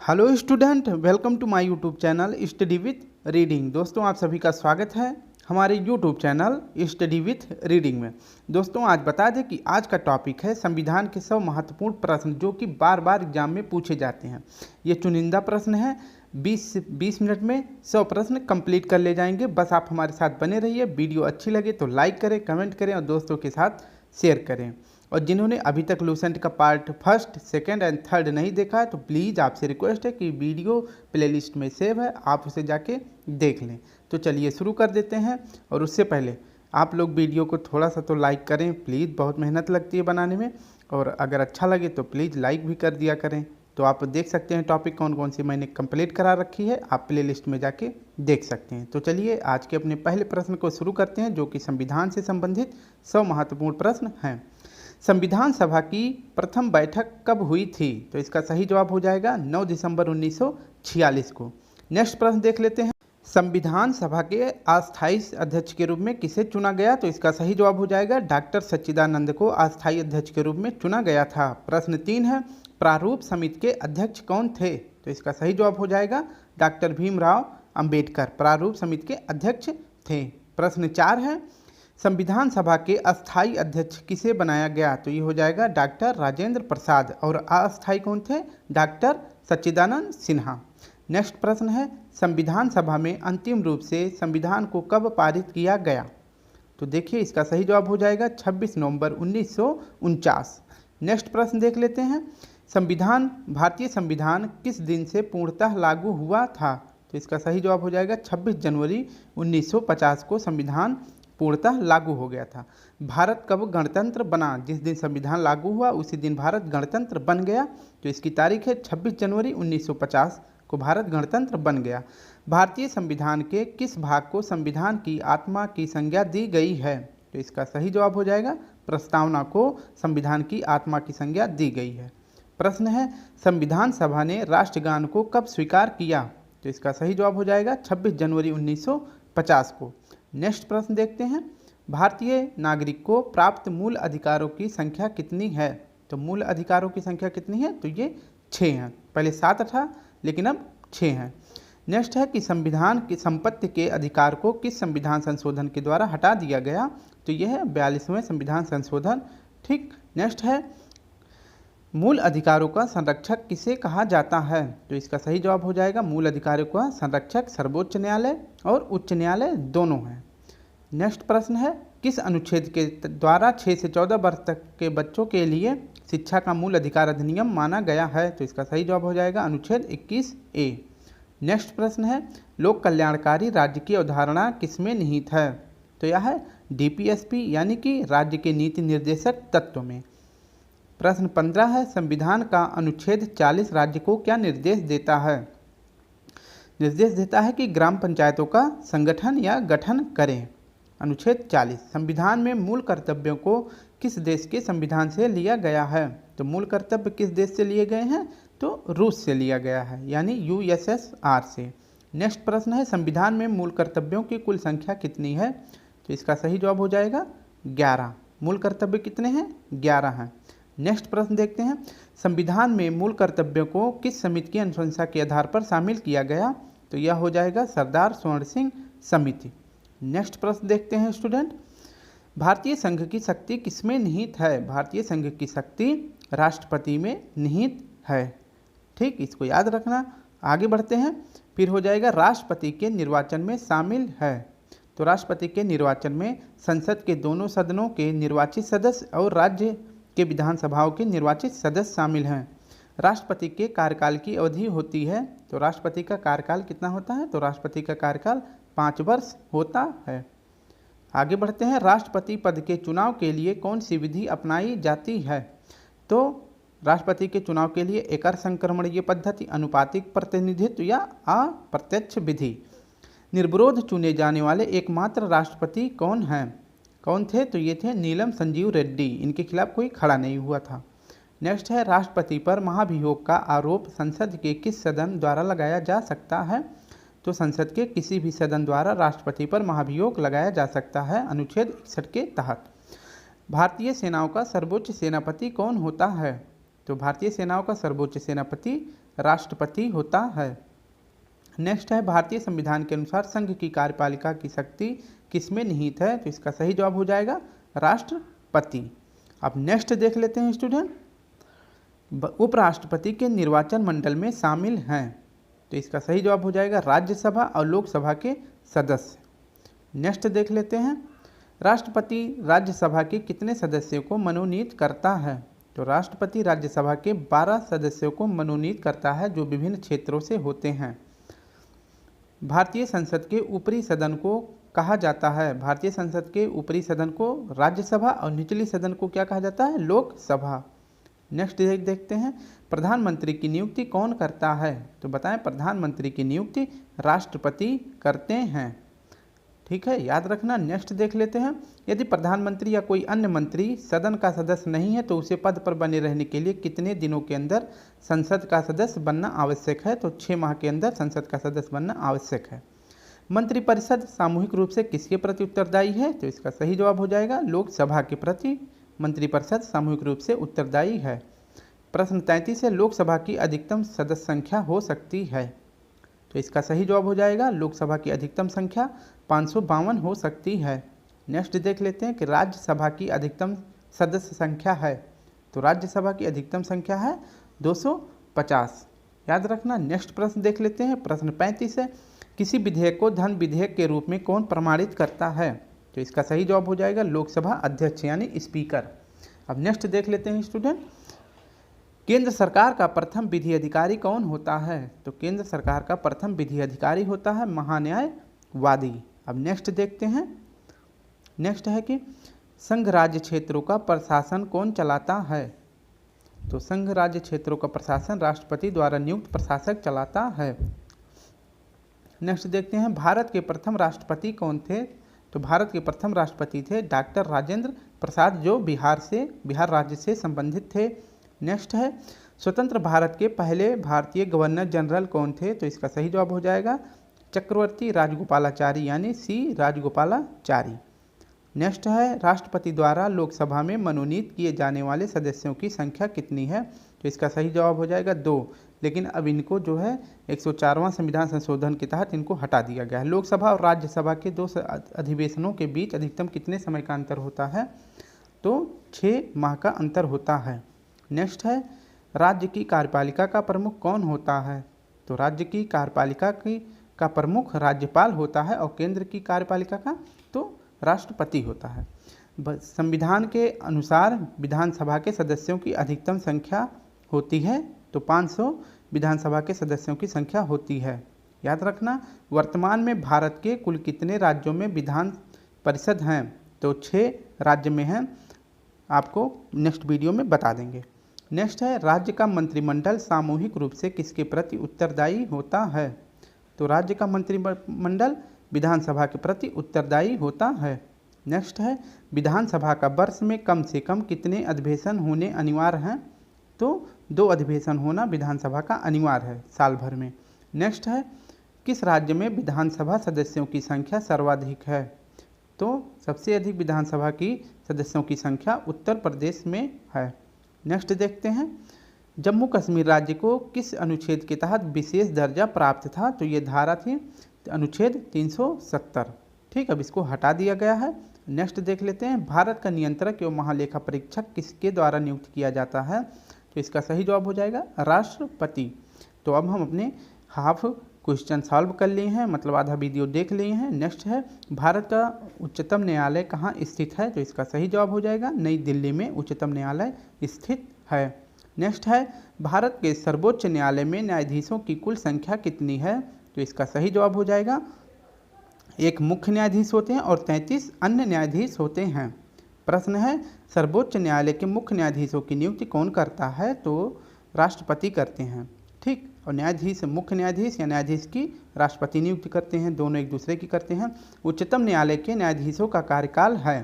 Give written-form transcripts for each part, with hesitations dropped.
Hello student, welcome to my YouTube channel study with reading. दोस्तों, आप सभी का स्वागत है हमारे YouTube channel study with reading में। दोस्तों, आज बता दें कि आज का टॉपिक है संविधान के 100 महत्वपूर्ण प्रश्न जो कि बार बार एग्जाम में पूछे जाते हैं। ये चुनिंदा प्रश्न है। 20 मिनट में 100 प्रश्न कंप्लीट कर ले जाएंगे। बस आप हमारे साथ बने रहिए। वीडियो अच्छी लगे तो लाइक करें, कमेंट करें और दोस्तों के साथ शेयर करें। और जिन्होंने अभी तक लूसेंट का पार्ट 1, 2 एंड 3 नहीं देखा है तो प्लीज़ आपसे रिक्वेस्ट है कि वीडियो प्लेलिस्ट में सेव है, आप उसे जाके देख लें। तो चलिए शुरू कर देते हैं। और उससे पहले आप लोग वीडियो को थोड़ा सा तो लाइक करें प्लीज़, बहुत मेहनत लगती है बनाने में। और अगर अच्छा लगे तो प्लीज़ लाइक भी कर दिया करें। तो आप देख सकते हैं टॉपिक कौन कौन सी मैंने कंप्लीट करा रखी है, आप प्लेलिस्ट में जाके देख सकते हैं। तो चलिए आज के अपने पहले प्रश्न को शुरू करते हैं जो कि संविधान से संबंधित 100 महत्वपूर्ण प्रश्न हैं। संविधान सभा की प्रथम बैठक कब हुई थी? तो इसका सही जवाब हो जाएगा 9 दिसंबर 1946 को। नेक्स्ट प्रश्न देख लेते हैं। संविधान सभा के अस्थायी अध्यक्ष के रूप में किसे चुना गया? तो इसका सही जवाब हो जाएगा डॉक्टर सच्चिदानंद को अस्थायी अध्यक्ष के रूप में चुना गया था। प्रश्न 3 है, प्रारूप समिति के अध्यक्ष कौन थे? तो इसका सही जवाब हो जाएगा डॉक्टर भीमराव अंबेडकर प्रारूप समिति के अध्यक्ष थे। प्रश्न 4 है, संविधान सभा के अस्थायी अध्यक्ष किसे बनाया गया? तो ये हो जाएगा डॉक्टर राजेंद्र प्रसाद। और अस्थायी कौन थे? डॉक्टर सच्चिदानंद सिन्हा। नेक्स्ट प्रश्न है, संविधान सभा में अंतिम रूप से संविधान को कब पारित किया गया? तो देखिए इसका सही जवाब हो जाएगा 26 नवंबर 1949। नेक्स्ट प्रश्न देख लेते हैं। भारतीय संविधान किस दिन से पूर्णतः लागू हुआ था? तो इसका सही जवाब हो जाएगा 26 जनवरी 1950 को संविधान पूर्णतः लागू हो गया था। भारत कब गणतंत्र बना? जिस दिन संविधान लागू हुआ उसी दिन भारत गणतंत्र बन गया। तो इसकी तारीख है 26 जनवरी 1950 को भारत गणतंत्र बन गया। भारतीय संविधान के किस भाग को संविधान की आत्मा की संज्ञा दी गई है? तो इसका सही जवाब हो जाएगा प्रस्तावना को संविधान की आत्मा की संज्ञा दी गई है। प्रश्न है, संविधान सभा ने राष्ट्रगान को कब स्वीकार किया? तो इसका सही जवाब हो जाएगा 26 जनवरी 1950 को। नेक्स्ट प्रश्न देखते हैं। भारतीय नागरिक को प्राप्त मूल अधिकारों की संख्या कितनी है? तो मूल अधिकारों की संख्या कितनी है? तो ये 6 हैं। पहले 7 था लेकिन अब 6 हैं। नेक्स्ट है कि संविधान की संपत्ति के अधिकार को किस संविधान संशोधन के द्वारा हटा दिया गया? तो यह है 42वें संविधान संशोधन। ठीक। नेक्स्ट है, मूल अधिकारों का संरक्षक किसे कहा जाता है? तो इसका सही जवाब हो जाएगा मूल अधिकारों का संरक्षक सर्वोच्च न्यायालय और उच्च न्यायालय दोनों हैं। नेक्स्ट प्रश्न है, किस अनुच्छेद के द्वारा 6 से 14 वर्ष तक के बच्चों के लिए शिक्षा का मूल अधिकार अधिनियम माना गया है? तो इसका सही जवाब हो जाएगा अनुच्छेद 21A। नेक्स्ट प्रश्न है, लोक कल्याणकारी राज्य की अवधारणा किसमें निहित है? तो यह है DPSP यानी कि राज्य के नीति निर्देशक तत्व में। प्रश्न 15 है, संविधान का अनुच्छेद 40 राज्य को क्या निर्देश देता है? निर्देश देता है कि ग्राम पंचायतों का संगठन या गठन करें। अनुच्छेद 40, संविधान में मूल कर्तव्यों को किस देश के संविधान से लिया गया है? तो मूल कर्तव्य किस देश से लिए गए हैं? तो रूस से लिया गया है यानी USSR से। नेक्स्ट प्रश्न है, संविधान में मूल कर्तव्यों की कुल संख्या कितनी है? तो इसका सही जवाब हो जाएगा 11। मूल कर्तव्य कितने हैं? 11 हैं। नेक्स्ट प्रश्न देखते हैं, संविधान में मूल कर्तव्यों को किस समिति की अनुशंसा के आधार पर शामिल किया गया? तो यह हो जाएगा सरदार स्वर्ण सिंह समिति। नेक्स्ट प्रश्न देखते हैं स्टूडेंट, भारतीय संघ की शक्ति किसमें निहित है? भारतीय संघ की शक्ति राष्ट्रपति में निहित है। ठीक, इसको याद रखना। आगे बढ़ते हैं। फिर हो जाएगा राष्ट्रपति के निर्वाचन में शामिल है। तो राष्ट्रपति के निर्वाचन में संसद के दोनों सदनों के निर्वाचित सदस्य और राज्य के विधानसभाओं के निर्वाचित सदस्य शामिल हैं। राष्ट्रपति के कार्यकाल की अवधि होती है। तो राष्ट्रपति का कार्यकाल कितना होता है? तो राष्ट्रपति का कार्यकाल 5 वर्ष होता है। आगे बढ़ते हैं, राष्ट्रपति पद के चुनाव के लिए कौन सी विधि अपनाई जाती है? तो राष्ट्रपति के चुनाव के लिए एकर संक्रमणीय पद्धति, अनुपातिक प्रतिनिधित्व या अप्रत्यक्ष विधि। निर्विरोध चुने जाने वाले एकमात्र राष्ट्रपति कौन थे? तो ये थे नीलम संजीव रेड्डी। इनके खिलाफ कोई खड़ा नहीं हुआ था। नेक्स्ट है, राष्ट्रपति पर महाभियोग का आरोप संसद के किस सदन द्वारा लगाया जा सकता है? तो संसद के किसी भी सदन द्वारा राष्ट्रपति पर महाभियोग लगाया जा सकता है अनुच्छेद 61 के तहत। भारतीय सेनाओं का सर्वोच्च सेनापति कौन होता है? तो भारतीय सेनाओं का सर्वोच्च सेनापति राष्ट्रपति होता है। नेक्स्ट है भारतीय संविधान के अनुसार संघ की कार्यपालिका की शक्ति किसमें निहित है, तो इसका सही जवाब हो जाएगा राष्ट्रपति। अब नेक्स्ट देख लेते हैं स्टूडेंट, उपराष्ट्रपति के निर्वाचन मंडल में शामिल हैं, तो इसका सही जवाब हो जाएगा राज्यसभा और लोकसभा के सदस्य। नेक्स्ट देख लेते हैं, राष्ट्रपति राज्यसभा के कितने सदस्यों को मनोनीत करता है, तो राष्ट्रपति राज्यसभा के 12 सदस्यों को मनोनीत करता है जो विभिन्न क्षेत्रों से होते हैं। भारतीय संसद के ऊपरी सदन को कहा जाता है, भारतीय संसद के ऊपरी सदन को राज्यसभा और निचली सदन को क्या कहा जाता है, लोकसभा। नेक्स्ट देखते हैं, प्रधानमंत्री की नियुक्ति कौन करता है, तो बताएं प्रधानमंत्री की नियुक्ति राष्ट्रपति करते हैं। ठीक है, याद रखना। नेक्स्ट देख लेते हैं, यदि प्रधानमंत्री या कोई अन्य मंत्री सदन का सदस्य नहीं है तो उसे पद पर बने रहने के लिए कितने दिनों के अंदर संसद का सदस्य बनना आवश्यक है, तो 6 माह के अंदर संसद का सदस्य बनना आवश्यक है। मंत्रिपरिषद सामूहिक रूप से किसके प्रति उत्तरदायी है, तो इसका सही जवाब हो जाएगा लोकसभा के प्रति मंत्रिपरिषद सामूहिक रूप से उत्तरदायी है। प्रश्न 33 है, लोकसभा की अधिकतम सदस्य संख्या हो सकती है, तो इसका सही जवाब हो जाएगा लोकसभा की अधिकतम संख्या 552 हो सकती है। नेक्स्ट देख लेते हैं कि राज्यसभा की अधिकतम सदस्य संख्या है, तो राज्यसभा की अधिकतम संख्या है 250, याद रखना। नेक्स्ट प्रश्न देख लेते हैं, प्रश्न 35 है, किसी विधेयक को धन विधेयक के रूप में कौन प्रमाणित करता है, तो इसका सही जवाब हो जाएगा लोकसभा अध्यक्ष यानी स्पीकर। अब नेक्स्ट देख लेते हैं स्टूडेंट, केंद्र सरकार का प्रथम विधि अधिकारी कौन होता है, तो केंद्र सरकार का प्रथम विधि अधिकारी होता है महान्यायवादी। अब नेक्स्ट देखते हैं, नेक्स्ट है कि संघ राज्य क्षेत्रों का प्रशासन कौन चलाता है, तो संघ राज्य क्षेत्रों का प्रशासन राष्ट्रपति द्वारा नियुक्त प्रशासक चलाता है। नेक्स्ट देखते हैं, भारत के प्रथम राष्ट्रपति कौन थे, तो भारत के प्रथम राष्ट्रपति थे डॉक्टर राजेंद्र प्रसाद जो बिहार राज्य से संबंधित थे। नेक्स्ट है, स्वतंत्र भारत के पहले भारतीय गवर्नर जनरल कौन थे, तो इसका सही जवाब हो जाएगा चक्रवर्ती राजगोपालाचारी यानी सी राजगोपालाचारी। नेक्स्ट है, राष्ट्रपति द्वारा लोकसभा में मनोनीत किए जाने वाले सदस्यों की संख्या कितनी है, तो इसका सही जवाब हो जाएगा 2, लेकिन अब इनको जो है 104वां संविधान संशोधन के तहत इनको हटा दिया गया है। लोकसभा और राज्यसभा के 2 अधिवेशनों के बीच अधिकतम कितने समय का अंतर होता है, तो 6 माह का अंतर होता है। नेक्स्ट है, राज्य की कार्यपालिका का प्रमुख कौन होता है, तो राज्य की कार्यपालिका का प्रमुख राज्यपाल होता है और केंद्र की कार्यपालिका का तो राष्ट्रपति होता है। संविधान के अनुसार विधानसभा के सदस्यों की अधिकतम संख्या होती है, तो 500 विधानसभा के सदस्यों की संख्या होती है, याद रखना। वर्तमान में भारत के कुल कितने राज्यों में विधान परिषद हैं, तो 6 राज्य में हैं, आपको नेक्स्ट वीडियो में बता देंगे। नेक्स्ट है, राज्य का मंत्रिमंडल सामूहिक रूप से किसके प्रति उत्तरदायी होता है, तो राज्य का मंत्रिमंडल विधानसभा के प्रति उत्तरदायी होता है। नेक्स्ट है, विधानसभा का वर्ष में कम से कम कितने अधिवेशन होने अनिवार्य हैं, तो 2 अधिवेशन होना विधानसभा का अनिवार्य है साल भर में। नेक्स्ट है, किस राज्य में विधानसभा सदस्यों की संख्या सर्वाधिक है, तो सबसे अधिक विधानसभा की सदस्यों की संख्या उत्तर प्रदेश में है। नेक्स्ट देखते हैं, जम्मू कश्मीर राज्य को किस अनुच्छेद के तहत विशेष दर्जा प्राप्त था, तो ये धारा थी अनुच्छेद 370। ठीक, अब इसको हटा दिया गया है। नेक्स्ट देख लेते हैं, भारत का नियंत्रक एवं महालेखा परीक्षक किसके द्वारा नियुक्त किया जाता है, तो इसका सही जवाब हो जाएगा राष्ट्रपति। तो अब हम अपने हाफ क्वेश्चन सॉल्व कर लिए हैं, मतलब आधा वीडियो देख लिए हैं। नेक्स्ट है, भारत का उच्चतम न्यायालय कहाँ स्थित है, तो इसका सही जवाब हो जाएगा नई दिल्ली में उच्चतम न्यायालय स्थित है। नेक्स्ट है, भारत के सर्वोच्च न्यायालय में न्यायाधीशों की कुल संख्या कितनी है, तो इसका सही जवाब हो जाएगा 1 मुख्य न्यायाधीश होते हैं और 33 अन्य न्यायाधीश होते हैं। प्रश्न है, सर्वोच्च न्यायालय के मुख्य न्यायाधीशों की नियुक्ति कौन करता है, तो राष्ट्रपति करते हैं। ठीक, और न्यायाधीश मुख्य न्यायाधीश या न्यायाधीश की राष्ट्रपति नियुक्ति करते हैं, दोनों एक दूसरे की करते हैं। उच्चतम न्यायालय के न्यायाधीशों का कार्यकाल है,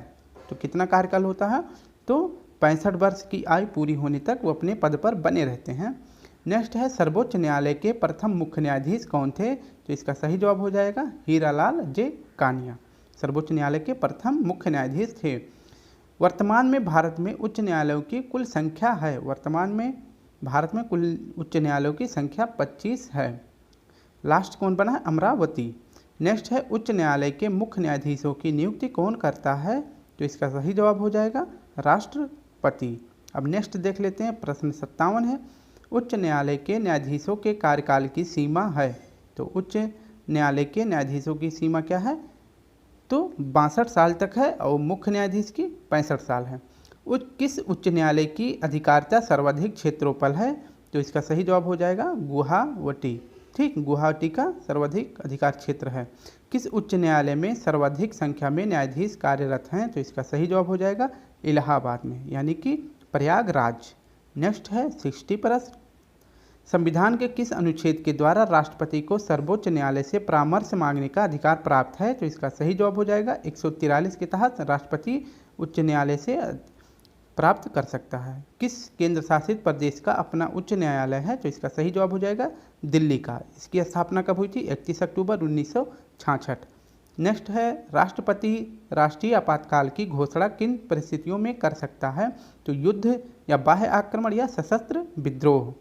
तो कितना कार्यकाल होता है, तो 65 वर्ष की आयु पूरी होने तक वो अपने पद पर बने रहते हैं। नेक्स्ट है, सर्वोच्च न्यायालय के प्रथम मुख्य न्यायाधीश कौन थे, तो इसका सही जवाब हो जाएगा हीरालाल जे कानिया, सर्वोच्च न्यायालय के प्रथम मुख्य न्यायाधीश थे। वर्तमान में भारत में उच्च न्यायालयों की कुल संख्या है, वर्तमान में भारत में कुल उच्च न्यायालयों की संख्या 25 है। लास्ट कौन बना है? अमरावती। नेक्स्ट है उच्च न्यायालय के मुख्य न्यायाधीशों की नियुक्ति कौन करता है? तो इसका सही जवाब हो जाएगा राष्ट्रपति। अब नेक्स्ट देख लेते हैं, प्रश्न 57 है, उच्च न्यायालय के न्यायाधीशों के कार्यकाल की सीमा है। तो उच्च न्यायालय के न्यायाधीशों की सीमा क्या है? तो 62 साल तक है और मुख्य न्यायाधीश की 65 साल है। किस उच्च न्यायालय की अधिकारिता सर्वाधिक क्षेत्रों है? तो इसका सही जवाब हो जाएगा गुवाहाटी। ठीक, गुवाहाटी का सर्वाधिक अधिकार क्षेत्र है। किस उच्च न्यायालय में सर्वाधिक संख्या में न्यायाधीश कार्यरत हैं? तो इसका सही जवाब हो जाएगा इलाहाबाद में, यानी कि प्रयागराज। नेक्स्ट है 60 प्रश्न, संविधान के किस अनुच्छेद के द्वारा राष्ट्रपति को सर्वोच्च न्यायालय से परामर्श मांगने का अधिकार प्राप्त है? तो इसका सही जवाब हो जाएगा 143 के तहत राष्ट्रपति उच्च न्यायालय से प्राप्त कर सकता है। किस केंद्र शासित प्रदेश का अपना उच्च न्यायालय है? तो इसका सही जवाब हो जाएगा दिल्ली का। इसकी स्थापना कब हुई थी? 31 अक्टूबर 1966। नेक्स्ट है राष्ट्रपति राष्ट्रीय आपातकाल की घोषणा किन परिस्थितियों में कर सकता है? तो युद्ध या बाह्य आक्रमण या सशस्त्र विद्रोह।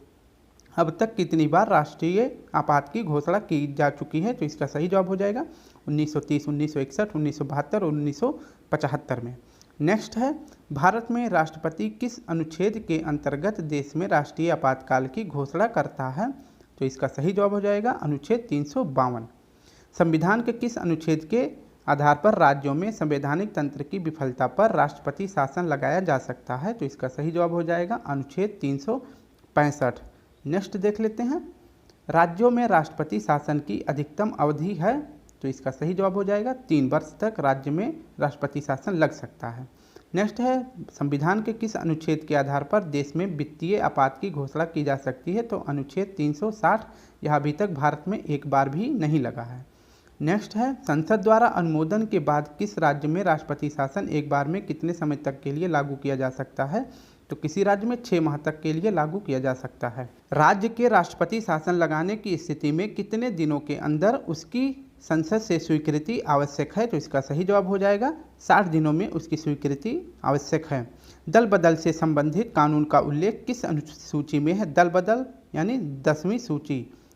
अब तक कितनी बार राष्ट्रीय आपात की घोषणा की जा चुकी है? तो इसका सही जवाब हो जाएगा 1930, 1961, 1972 और 1975 में। नेक्स्ट है भारत में राष्ट्रपति किस अनुच्छेद के अंतर्गत देश में राष्ट्रीय आपातकाल की घोषणा करता है? तो इसका सही जवाब हो जाएगा अनुच्छेद 352। संविधान के किस अनुच्छेद के आधार पर राज्यों में संवैधानिक तंत्र की विफलता पर राष्ट्रपति शासन लगाया जा सकता है? तो इसका सही जवाब हो जाएगा अनुच्छेद 365। नेक्स्ट देख लेते हैं, राज्यों में राष्ट्रपति शासन की अधिकतम अवधि है? तो इसका सही जवाब हो जाएगा 3 वर्ष तक राज्य में राष्ट्रपति शासन लग सकता है। नेक्स्ट है संविधान के किस अनुच्छेद के आधार पर देश में वित्तीय आपात की घोषणा की जा सकती है? तो अनुच्छेद 360, यह अभी तक भारत में एक बार भी नहीं लगा है। नेक्स्ट है संसद द्वारा अनुमोदन के बाद किस राज्य में राष्ट्रपति शासन एक बार में कितने समय तक के लिए लागू किया जा सकता है? तो किसी राज्य में 6 माह तक के लिए लागू किया जा सकता है। राज्य के राष्ट्रपति शासन लगाने की स्थिति में कितने दिनों के अंदर उसकी संसद से स्वीकृति आवश्यक है? तो इसका सही जवाब हो जाएगा 60 दिनों में उसकी स्वीकृति आवश्यक है। दल बदल से संबंधित कानून का उल्लेख किस अनुसूची में है? दल बदल यानी 10वीं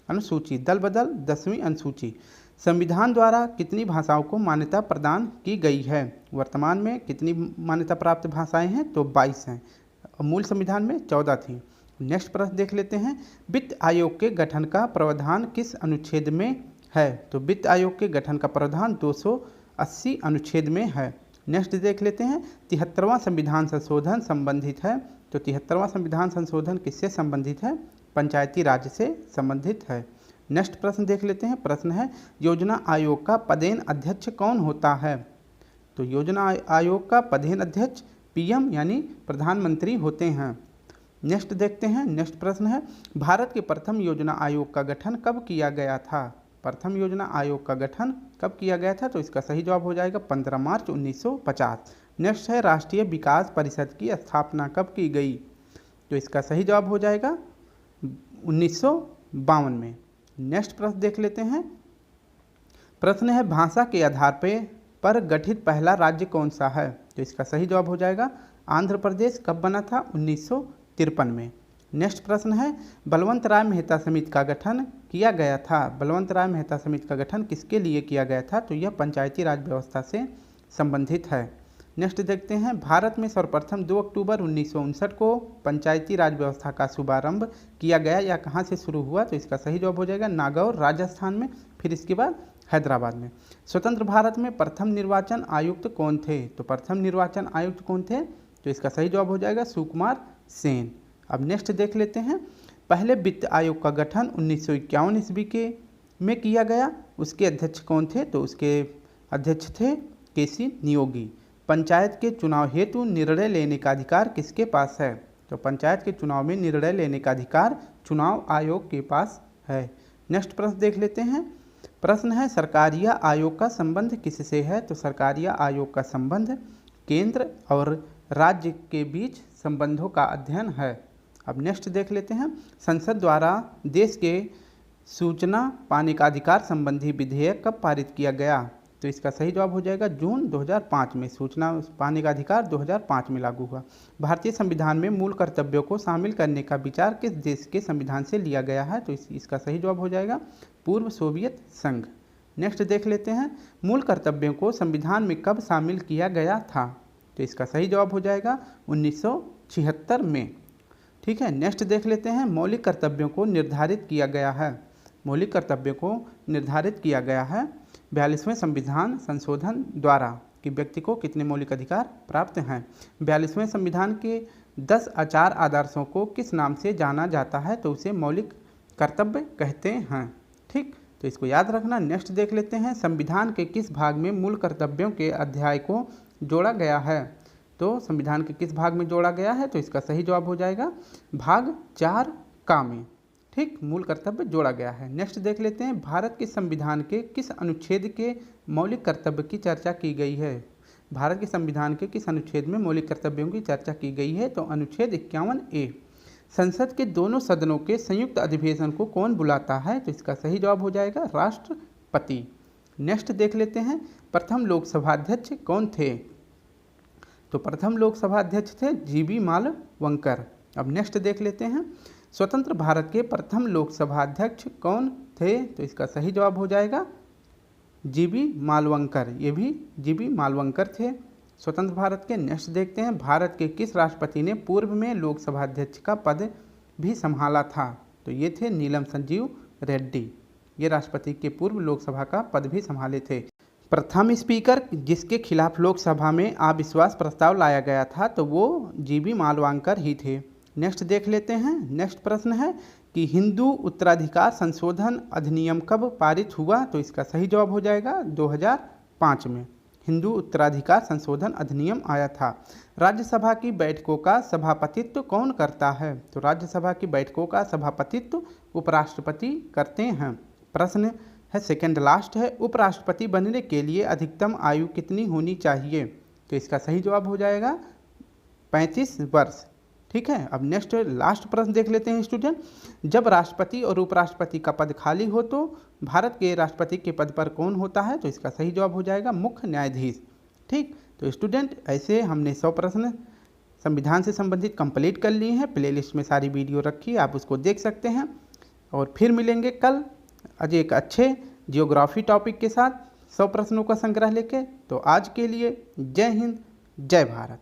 अनुसूची, दल बदल 10वीं अनुसूची। संविधान द्वारा कितनी भाषाओं को मान्यता प्रदान की गई है? वर्तमान में कितनी मान्यता प्राप्त भाषाएं हैं? तो 22 हैं। मूल संविधान में 14 थी। नेक्स्ट प्रश्न देख लेते हैं, वित्त आयोग के गठन का प्रावधान किस अनुच्छेद में है? तो वित्त आयोग के गठन का प्रावधान 280 अनुच्छेद में है। नेक्स्ट देख लेते हैं, 73वां संविधान संशोधन संबंधित है। तो 73वां संविधान संशोधन किससे संबंधित है? पंचायती राज से संबंधित है। नेक्स्ट प्रश्न देख लेते हैं, प्रश्न है योजना आयोग का पदेन अध्यक्ष कौन होता है? तो योजना आयोग का पदेन अध्यक्ष पीएम यानी प्रधानमंत्री होते हैं। नेक्स्ट देखते हैं, नेक्स्ट प्रश्न है भारत के प्रथम योजना आयोग का गठन कब किया गया था? प्रथम योजना आयोग का गठन कब किया गया था? तो इसका सही जवाब हो जाएगा 15 मार्च 1950। नेक्स्ट है राष्ट्रीय विकास परिषद की स्थापना कब की गई? तो इसका सही जवाब हो जाएगा 1952 में। नेक्स्ट प्रश्न देख लेते हैं, प्रश्न है भाषा के आधार पर गठित पहला राज्य कौन सा है? तो इसका सही जवाब हो जाएगा आंध्र प्रदेश। कब बना था? 1953 में। नेक्स्ट प्रश्न है बलवंत राय मेहता समिति का गठन किया गया था। बलवंत राय मेहता समिति का गठन किसके लिए किया गया था? तो यह पंचायती राज व्यवस्था से संबंधित है। नेक्स्ट देखते हैं, भारत में सर्वप्रथम 2 अक्टूबर 1959 को पंचायती राज व्यवस्था का शुभारंभ किया गया या कहाँ से शुरू हुआ? तो इसका सही जवाब हो जाएगा नागौर राजस्थान में, फिर इसके बाद हैदराबाद में। स्वतंत्र भारत में प्रथम निर्वाचन आयुक्त कौन थे? तो प्रथम निर्वाचन आयुक्त कौन थे? तो इसका सही जवाब हो जाएगा सुकुमार सेन। अब नेक्स्ट देख लेते हैं, पहले वित्त आयोग का गठन 1951 ईस्वी में किया गया, उसके अध्यक्ष कौन थे? तो उसके अध्यक्ष थे केसी नियोगी। पंचायत के चुनाव हेतु निर्णय लेने का अधिकार किसके पास है? तो पंचायत के चुनाव में निर्णय लेने का अधिकार चुनाव आयोग के पास है। नेक्स्ट प्रश्न देख लेते हैं, प्रश्न है सरकारिया आयोग का संबंध किससे है? तो सरकारिया आयोग का संबंध केंद्र और राज्य के बीच संबंधों का अध्ययन है। अब नेक्स्ट देख लेते हैं, संसद द्वारा देश के सूचना पाने का अधिकार संबंधी विधेयक कब पारित किया गया? तो इसका सही जवाब हो जाएगा जून 2005 में। सूचना पाने का अधिकार 2005 में लागू हुआ। भारतीय संविधान में मूल कर्तव्यों को शामिल करने का विचार किस देश के संविधान से लिया गया है? तो इसका सही जवाब हो जाएगा पूर्व सोवियत संघ। नेक्स्ट देख लेते हैं, मूल कर्तव्यों को संविधान में कब शामिल किया गया था? तो इसका सही जवाब हो जाएगा 1976 में। ठीक है, नेक्स्ट देख लेते हैं, मौलिक कर्तव्यों को निर्धारित किया गया है। मौलिक कर्तव्यों को निर्धारित किया गया है 42वें संविधान संशोधन द्वारा कि व्यक्ति को कितने मौलिक अधिकार प्राप्त हैं। 42वें संविधान के 10 आचार आदर्शों को किस नाम से जाना जाता है? तो उसे मौलिक कर्तव्य कहते हैं। ठीक, तो इसको याद रखना। नेक्स्ट देख लेते हैं, संविधान के किस भाग में मूल कर्तव्यों के अध्याय को जोड़ा गया है? तो संविधान के किस भाग में जोड़ा गया है? तो इसका सही जवाब हो जाएगा भाग 4 का में। ठीक, मूल कर्तव्य जोड़ा गया है। नेक्स्ट देख लेते हैं, भारत के संविधान के किस अनुच्छेद के मौलिक कर्तव्य की चर्चा की गई है? भारत के संविधान के किस अनुच्छेद में मौलिक कर्तव्यों की चर्चा की गई है? तो अनुच्छेद 51A। संसद के दोनों सदनों के संयुक्त अधिवेशन को कौन बुलाता है? तो इसका सही जवाब हो जाएगा राष्ट्रपति। नेक्स्ट देख लेते हैं, प्रथम लोकसभा अध्यक्ष कौन थे? तो प्रथम लोकसभा अध्यक्ष थे जीबी मालवंकर। अब नेक्स्ट देख लेते हैं, स्वतंत्र भारत के प्रथम लोकसभा अध्यक्ष कौन थे? तो इसका सही जवाब हो जाएगा जीबी मालवंकर। ये भी जीबी मालवंकर थे स्वतंत्र भारत के। नेक्स्ट देखते हैं, भारत के किस राष्ट्रपति ने पूर्व में लोकसभा अध्यक्ष का पद भी संभाला था? तो ये थे नीलम संजीव रेड्डी। ये राष्ट्रपति के पूर्व लोकसभा का पद भी संभाले थे। प्रथम स्पीकर जिसके खिलाफ लोकसभा में अविश्वास प्रस्ताव लाया गया था तो वो जीबी मालवंकर ही थे। नेक्स्ट देख लेते हैं, नेक्स्ट प्रश्न है कि हिंदू उत्तराधिकार संशोधन अधिनियम कब पारित हुआ? तो इसका सही जवाब हो जाएगा 2005 में हिंदू उत्तराधिकार संशोधन अधिनियम आया था। राज्यसभा की बैठकों का सभापतित्व कौन करता है? तो राज्यसभा की बैठकों का सभापतित्व उपराष्ट्रपति करते हैं। प्रश्न है सेकंड लास्ट है, उपराष्ट्रपति बनने के लिए अधिकतम आयु कितनी होनी चाहिए? तो इसका सही जवाब हो जाएगा 35 वर्ष। ठीक है, अब नेक्स्ट लास्ट प्रश्न देख लेते हैं स्टूडेंट, जब राष्ट्रपति और उपराष्ट्रपति का पद खाली हो तो भारत के राष्ट्रपति के पद पर कौन होता है? तो इसका सही जवाब हो जाएगा मुख्य न्यायाधीश। ठीक, तो स्टूडेंट ऐसे हमने 100 प्रश्न संविधान से संबंधित कंप्लीट कर लिए हैं। प्लेलिस्ट में सारी वीडियो रखी है, आप उसको देख सकते हैं। और फिर मिलेंगे कल आज एक अच्छे जियोग्राफी टॉपिक के साथ 100 प्रश्नों का संग्रह लेके। तो आज के लिए जय हिंद, जय भारत।